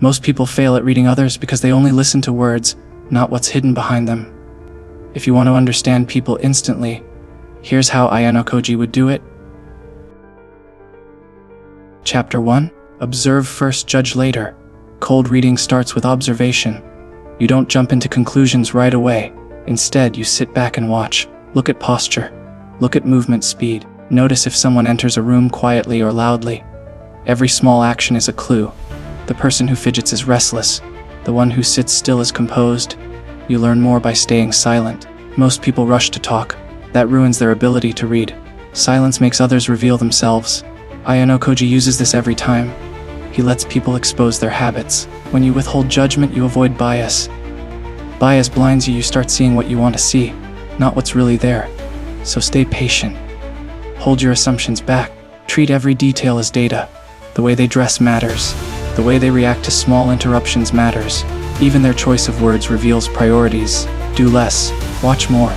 Most people fail at reading others because they only listen to words, not what's hidden behind them. If you want to understand people instantly, here's how Ayanokoji would do it. Chapter 1. Observe first, judge later. Cold reading starts with observation. You don't jump into conclusions right away. Instead, you sit back and watch. Look at posture. Look at movement speed. Notice if someone enters a room quietly or loudly. Every small action is a clue. The person who fidgets is restless. The one who sits still is composed. You learn more by staying silent. Most people rush to talk. That ruins their ability to read. Silence makes others reveal themselves. Ayanokoji uses this every time. He lets people expose their habits. When you withhold judgment, you avoid bias. Bias blinds you. You start seeing what you want to see, not what's really there. So stay patient. Hold your assumptions back. Treat every detail as data. The way they dress matters. The way they react to small interruptions matters. Even their choice of words reveals priorities. Do less, watch more.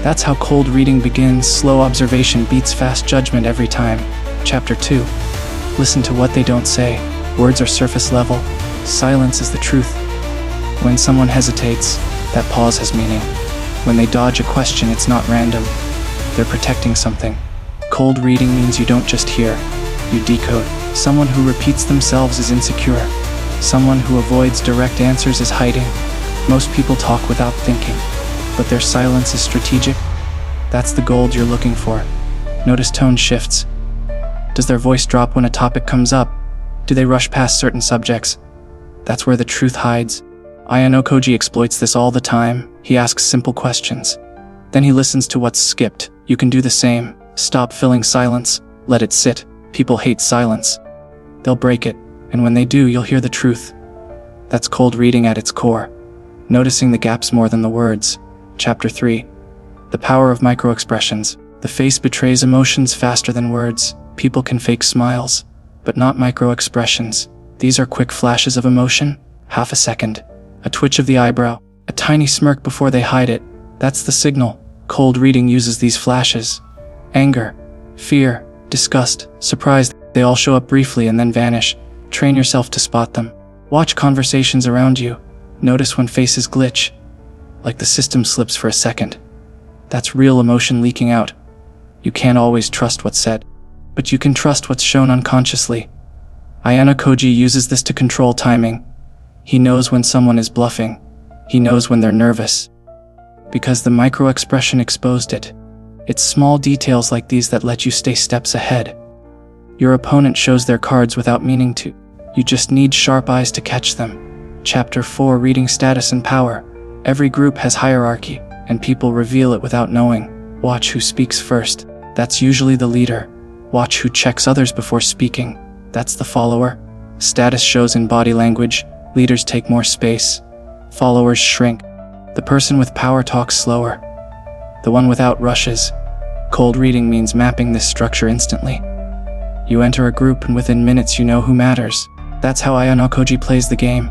That's how cold reading begins. Slow observation beats fast judgment every time. Chapter 2. Listen to what they don't say. Words are surface level. Silence is the truth. When someone hesitates, that pause has meaning. When they dodge a question, it's not random. They're protecting something. Cold reading means you don't just hear, you decode. Someone who repeats themselves is insecure. Someone who avoids direct answers is hiding. Most people talk without thinking, but their silence is strategic. That's the gold you're looking for. Notice tone shifts. Does their voice drop when a topic comes up? Do they rush past certain subjects? That's where the truth hides. Ayanokoji exploits this all the time. He asks simple questions. Then he listens to what's skipped. You can do the same. Stop filling silence. Let it sit. People hate silence. They'll break it, and when they do, you'll hear the truth. That's cold reading at its core. Noticing the gaps more than the words. Chapter 3. The power of microexpressions. The face betrays emotions faster than words. People can fake smiles, but not microexpressions. These are quick flashes of emotion, half a second. A twitch of the eyebrow, a tiny smirk before they hide it. That's the signal. Cold reading uses these flashes. Anger, fear, disgust, surprise, they all show up briefly and then vanish. Train yourself to spot them. Watch conversations around you. Notice when faces glitch, like the system slips for a second. That's real emotion leaking out. You can't always trust what's said, but you can trust what's shown unconsciously. Ayanokoji uses this to control timing. He knows when someone is bluffing. He knows when they're nervous. Because the microexpression exposed it. It's small details like these that let you stay steps ahead. Your opponent shows their cards without meaning to. You just need sharp eyes to catch them. Chapter 4. Reading status and power. Every group has hierarchy, and people reveal it without knowing. Watch who speaks first. That's usually the leader. Watch who checks others before speaking. That's the follower. Status shows in body language. Leaders take more space. Followers shrink. The person with power talks slower. The one without rushes. Cold reading means mapping this structure instantly. You enter a group and within minutes you know who matters. That's how Ayanokoji plays the game.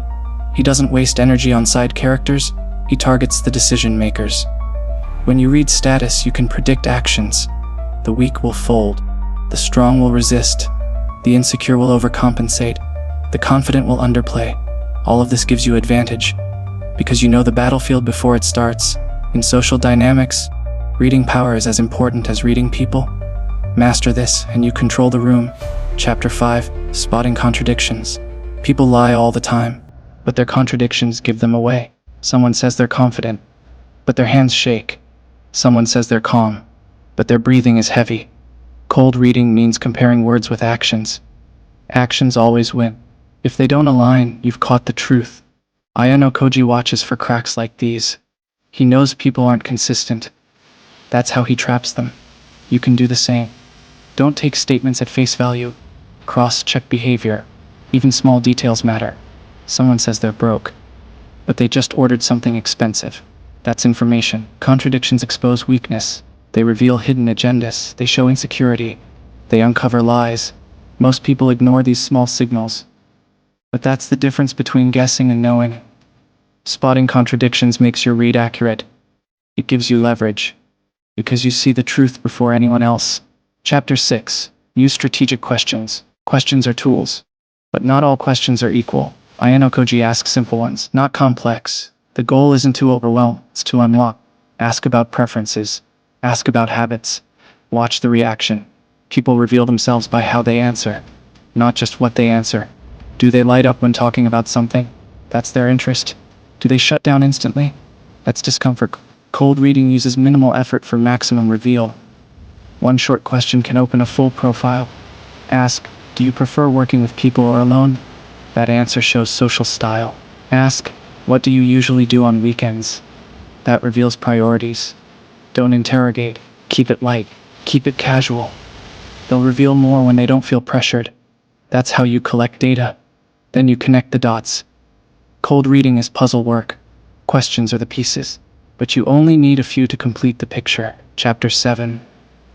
He doesn't waste energy on side characters. He targets the decision makers. When you read status, you can predict actions. The weak will fold. The strong will resist. The insecure will overcompensate. The confident will underplay. All of this gives you advantage, because you know the battlefield before it starts. In social dynamics, reading power is as important as reading people. Master this, and you control the room. Chapter 5. Spotting contradictions. People lie all the time, but their contradictions give them away. Someone says they're confident, but their hands shake. Someone says they're calm, but their breathing is heavy. Cold reading means comparing words with actions. Actions always win. If they don't align, you've caught the truth. Ayanokoji watches for cracks like these. He knows people aren't consistent. That's how he traps them. You can do the same. Don't take statements at face value. Cross-check behavior. Even small details matter. Someone says they're broke, but they just ordered something expensive. That's information. Contradictions expose weakness. They reveal hidden agendas. They show insecurity. They uncover lies. Most people ignore these small signals. But that's the difference between guessing and knowing. Spotting contradictions makes your read accurate. It gives you leverage, because you see the truth before anyone else. Chapter 6. Use strategic questions. Questions are tools, but not all questions are equal. Ayanokoji asks simple ones, not complex. The goal isn't to overwhelm, it's to unlock. Ask about preferences. Ask about habits. Watch the reaction. People reveal themselves by how they answer, not just what they answer. Do they light up when talking about something? That's their interest. Do they shut down instantly? That's discomfort. Cold reading uses minimal effort for maximum reveal. One short question can open a full profile. Ask, do you prefer working with people or alone? That answer shows social style. Ask, what do you usually do on weekends? That reveals priorities. Don't interrogate. Keep it light. Keep it casual. They'll reveal more when they don't feel pressured. That's how you collect data. Then you connect the dots. Cold reading is puzzle work. Questions are the pieces. But you only need a few to complete the picture. Chapter 7.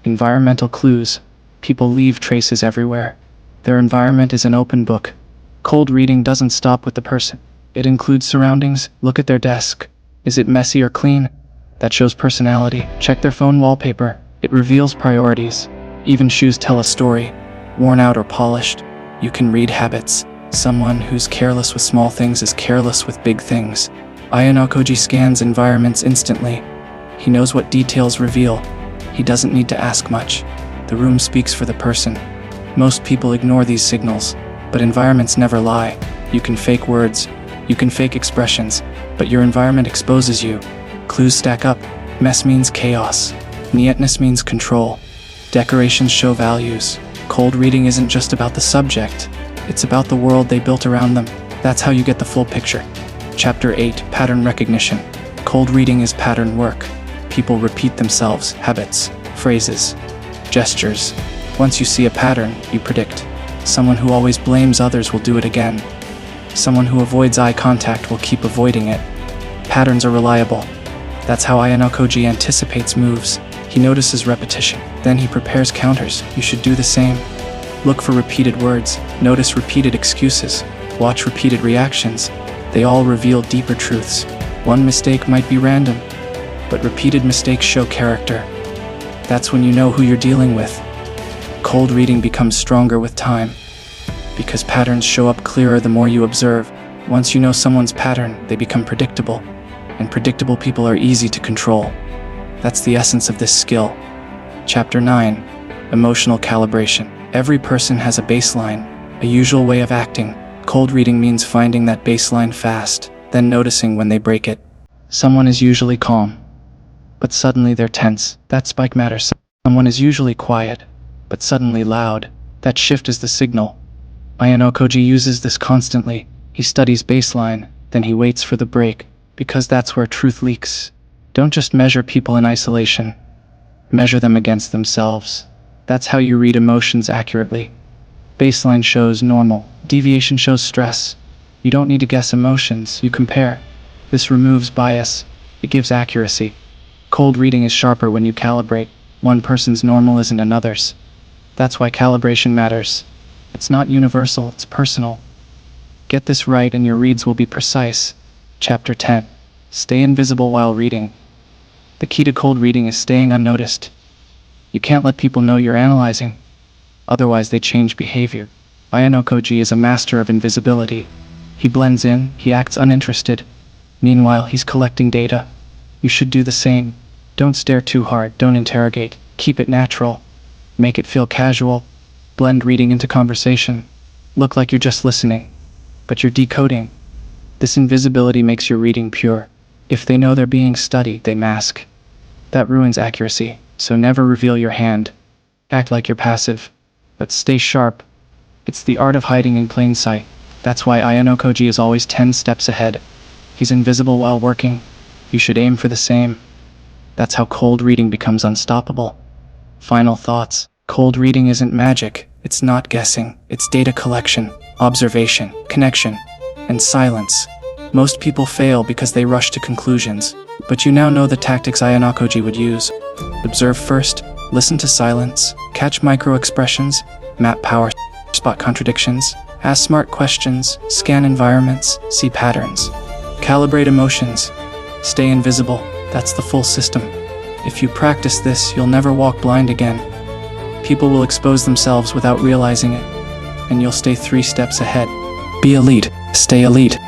Environmental clues. People leave traces everywhere. Their environment is an open book. Cold reading doesn't stop with the person. It includes surroundings. Look at their desk. Is it messy or clean? That shows personality. Check their phone wallpaper. It reveals priorities. Even shoes tell a story. Worn out or polished. You can read habits. Someone who's careless with small things is careless with big things. Ayanokoji scans environments instantly. He knows what details reveal. He doesn't need to ask much. The room speaks for the person. Most people ignore these signals, but environments never lie. You can fake words, you can fake expressions, but your environment exposes you. Clues stack up. Mess means chaos. Neatness means control. Decorations show values. Cold reading isn't just about the subject. It's about the world they built around them. That's how you get the full picture. Chapter 8. Pattern recognition. Cold reading is pattern work. People repeat themselves, habits, phrases, gestures. Once you see a pattern, you predict. Someone who always blames others will do it again. Someone who avoids eye contact will keep avoiding it. Patterns are reliable. That's how Ayanokoji anticipates moves. He notices repetition. Then he prepares counters. You should do the same. Look for repeated words. Notice repeated excuses. Watch repeated reactions. They all reveal deeper truths. One mistake might be random, but repeated mistakes show character. That's when you know who you're dealing with. Cold reading becomes stronger with time, because patterns show up clearer the more you observe. Once you know someone's pattern, they become predictable, and predictable people are easy to control. That's the essence of this skill. Chapter 9. Emotional calibration. Every person has a baseline, a usual way of acting. Cold reading means finding that baseline fast, then noticing when they break it. Someone is usually calm, but suddenly they're tense. That spike matters. Someone is usually quiet, but suddenly loud. That shift is the signal. Ayanokoji uses this constantly. He studies baseline, then he waits for the break, because that's where truth leaks. Don't just measure people in isolation. Measure them against themselves. That's how you read emotions accurately. Baseline shows normal. Deviation shows stress. You don't need to guess emotions, you compare. This removes bias. It gives accuracy. Cold reading is sharper when you calibrate. One person's normal isn't another's. That's why calibration matters. It's not universal, it's personal. Get this right and your reads will be precise. Chapter 10. Stay invisible while reading. The key to cold reading is staying unnoticed. You can't let people know you're analyzing. Otherwise they change behavior. Ayanokoji is a master of invisibility. He blends in, he acts uninterested. Meanwhile, he's collecting data. You should do the same. Don't stare too hard, don't interrogate. Keep it natural. Make it feel casual. Blend reading into conversation. Look like you're just listening, but you're decoding. This invisibility makes your reading pure. If they know they're being studied, they mask. That ruins accuracy, so never reveal your hand. Act like you're passive, but stay sharp. It's the art of hiding in plain sight. That's why Ayanokoji is always 10 steps ahead. He's invisible while working. You should aim for the same. That's how cold reading becomes unstoppable. Final thoughts. Cold reading isn't magic. It's not guessing. It's data collection, observation, connection, and silence. Most people fail because they rush to conclusions, but you now know the tactics Ayanokoji would use. Observe first, listen to silence, catch micro-expressions, map power, spot contradictions, ask smart questions, scan environments, see patterns. Calibrate emotions. Stay invisible. That's the full system. If you practice this, you'll never walk blind again. People will expose themselves without realizing it, and you'll stay 3 steps ahead. Be elite, stay elite.